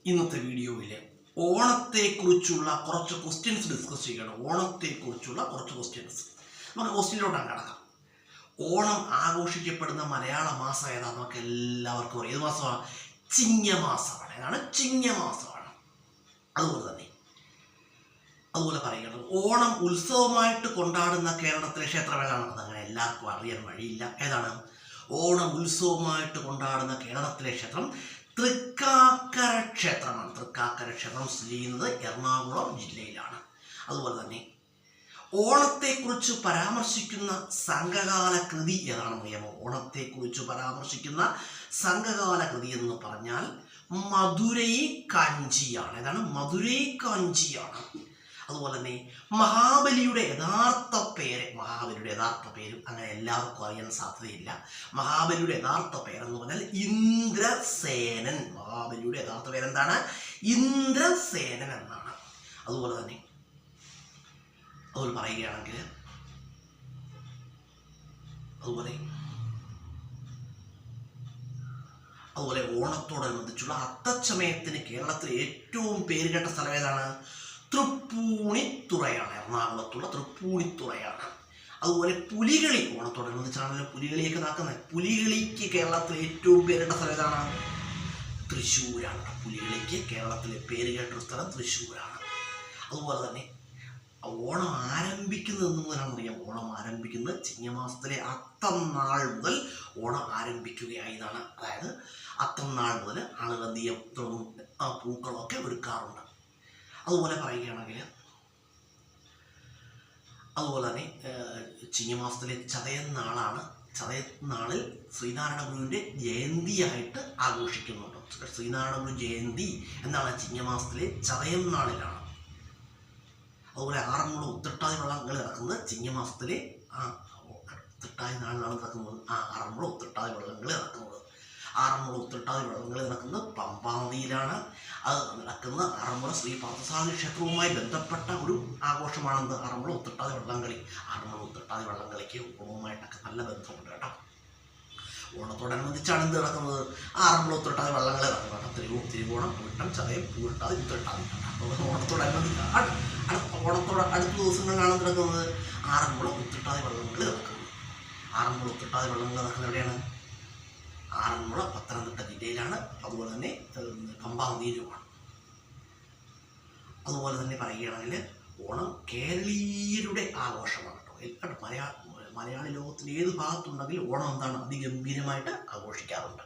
ഇന്നത്തെ വീഡിയോയിൽ ഓണത്തെക്കുറിച്ചുള്ള കുറച്ച് ക്വസ്റ്റ്യൻസ് ഡിസ്കസ് ചെയ്യണം. ഓണത്തെക്കുറിച്ചുള്ള കുറച്ച് ക്വസ്റ്റ്യൻസ് നമുക്ക് ക്വസ്റ്റ്യനിലോട്ടാണ് കിടക്കാം. ഓണം ആഘോഷിക്കപ്പെടുന്ന മലയാള മാസം ഏതാണെന്ന് നമുക്ക് എല്ലാവർക്കും അറിയാം. ഏത് മാസമാണ്? ചിങ്ങമാസമാണ്. ഏതാണ്? ചിങ്ങമാസമാണ്. അതുപോലെ പറയുകയാണ്, ഓണം ഉത്സവമായിട്ട് കൊണ്ടാടുന്ന കേരളത്തിലെ ക്ഷേത്രമേതാണ്. അതങ്ങനെ എല്ലാവർക്കും അറിയാൻ വഴിയില്ല. ഏതാണ്? ഓണം ഉത്സവമായിട്ട് കൊണ്ടാടുന്ന കേരളത്തിലെ ക്ഷേത്രം തൃക്കാക്കര ക്ഷേത്രമാണ്. തൃക്കാക്കര ക്ഷേത്രം സ്ഥിതി ചെയ്യുന്നത് എറണാകുളം ജില്ലയിലാണ്. അതുപോലെ തന്നെ ഓണത്തെക്കുറിച്ച് പരാമർശിക്കുന്ന സംഘകാല കൃതി ഏതാണെന്ന് അറിയാമോ? ഓണത്തെക്കുറിച്ച് പരാമർശിക്കുന്ന സംഘകാല കൃതി എന്ന് പറഞ്ഞാൽ മധുരൈ കാഞ്ചിയാണ്. ഏതാണ്? മധുരൈ കാഞ്ചിയാണ്. അതുപോലെ തന്നെ മഹാബലിയുടെ യഥാർത്ഥ പേരും അങ്ങനെ എല്ലാവർക്കും അറിയാൻ സാധ്യതയില്ല. മഹാബലിയുടെ യഥാർത്ഥ പേരെന്ന് പറഞ്ഞാൽ ഇന്ദ്രസേനൻ. മഹാബലിയുടെ യഥാർത്ഥ പേരെന്താണ്? ഇന്ദ്രസേനൻ എന്നാണ്. അതുപോലെ പറയുകയാണെങ്കിൽ അതുപോലെ ഓണത്തോടനുബന്ധിച്ചുള്ള അത്തച്ചമയത്തിന് കേരളത്തിലെ ഏറ്റവും പേരുകേട്ട സ്ഥലം ഏതാണ്? തൃപ്പൂണിത്തുറയാണ്. എറണാകുളത്തുള്ള തൃപ്പൂണിത്തുറയാണ്. അതുപോലെ പുലികളി ഓണത്തോടനുബന്ധിച്ചാണല്ലോ പുലികളിയൊക്കെ നടക്കുന്നത്. പുലികളിക്ക് കേരളത്തിലെ ഏറ്റവും പേരുകേട്ട സ്ഥലം ഏതാണ്? തൃശ്ശൂരാണ്. പുലികളിക്ക് കേരളത്തിലെ പേരുകേട്ട സ്ഥലം തൃശ്ശൂരാണ്. അതുപോലെ തന്നെ ഓണം ആരംഭിക്കുന്നത് എന്ന് മുതലാണെന്നറിയാം. ഓണം ആരംഭിക്കുന്നത് ചിങ്ങമാസത്തിലെ അത്തം നാൾ മുതൽ ഓണം ആരംഭിക്കുകയായതാണ്. അതായത് അത്തം നാൾ മുതൽ ആളുകളധികം പൂക്കളൊക്കെ ഒരുക്കാറുണ്ട്. അതുപോലെ പറയുകയാണെങ്കിൽ അതുപോലെ തന്നെ ചിങ്ങമാസത്തിലെ ചതയം നാളിൽ ശ്രീനാരായണ ഗുരുവിൻ്റെ ജയന്തിയായിട്ട് ആഘോഷിക്കുന്നുണ്ട്. ശ്രീനാരായണ ഗുരു ജയന്തി എന്നാണ് ചിങ്ങമാസത്തിലെ ചതയം നാളിലാണ്. അതുപോലെ ആറന്മുള ഉത്രട്ടാതി വള്ളംകളി നടക്കുന്നത് ചിങ്ങമാസത്തിലെ ഉത്രട്ടാതി നാളിലാണ് നടക്കുന്നത്. ആറന്മുള ഉത്രട്ടാതി വള്ളംകളി നടക്കുന്നത്. ആറന്മുള ഉത്രട്ടാതി വള്ളംകളി നടക്കുന്നത് പമ്പാ നദിയിലാണ്. അത് നടക്കുന്നത് ആറന്മുള ശ്രീ പാർത്ഥസാരഥി ക്ഷേത്രവുമായി ബന്ധപ്പെട്ട ഒരു ആഘോഷമാണെന്ന് ആറന്മുള ഉത്രട്ടാതി വള്ളംകളി. ആറന്മുള ഉത്രട്ടാതി വള്ളംകളിക്ക് ഓണവുമായിട്ടൊക്കെ നല്ല ബന്ധമുണ്ട് കേട്ടോ. ഓണത്തോടനുബന്ധിച്ചാണ് എന്ത് നടക്കുന്നത്? ആറന്മുള ഉത്രട്ടാതി വള്ളംകളി നടക്കുന്നത്. തിരുവോണം, ഉരുട്ടം, ചതയം, പൂരട്ടാതി, ഉത്രട്ടാതി. അപ്പോൾ അടുത്ത ദിവസങ്ങളിലാണ് നടക്കുന്നത് ആറന്മുള ഉത്രട്ടാതി വള്ളംകളി നടക്കുന്നത്. ആറന്മുള ഉത്രട്ടാതി വള്ളംകളി നടക്കുന്നത് എവിടെയാണ്? ആറന്മുള പത്തനംതിട്ട ജില്ലയിലാണ്. അതുപോലെ തന്നെ പമ്പാ നദിയിലുമാണ്. അതുപോലെ തന്നെ പറയുകയാണെങ്കിൽ ഓണം കേരളീയരുടെ ആഘോഷമാണ് കേട്ടോ. മലയാളി ലോകത്തിൽ ഏത് ഭാഗത്തുണ്ടെങ്കിലും ഓണം എന്താണ്? അതിഗംഭീരമായിട്ട് ആഘോഷിക്കാറുണ്ട്.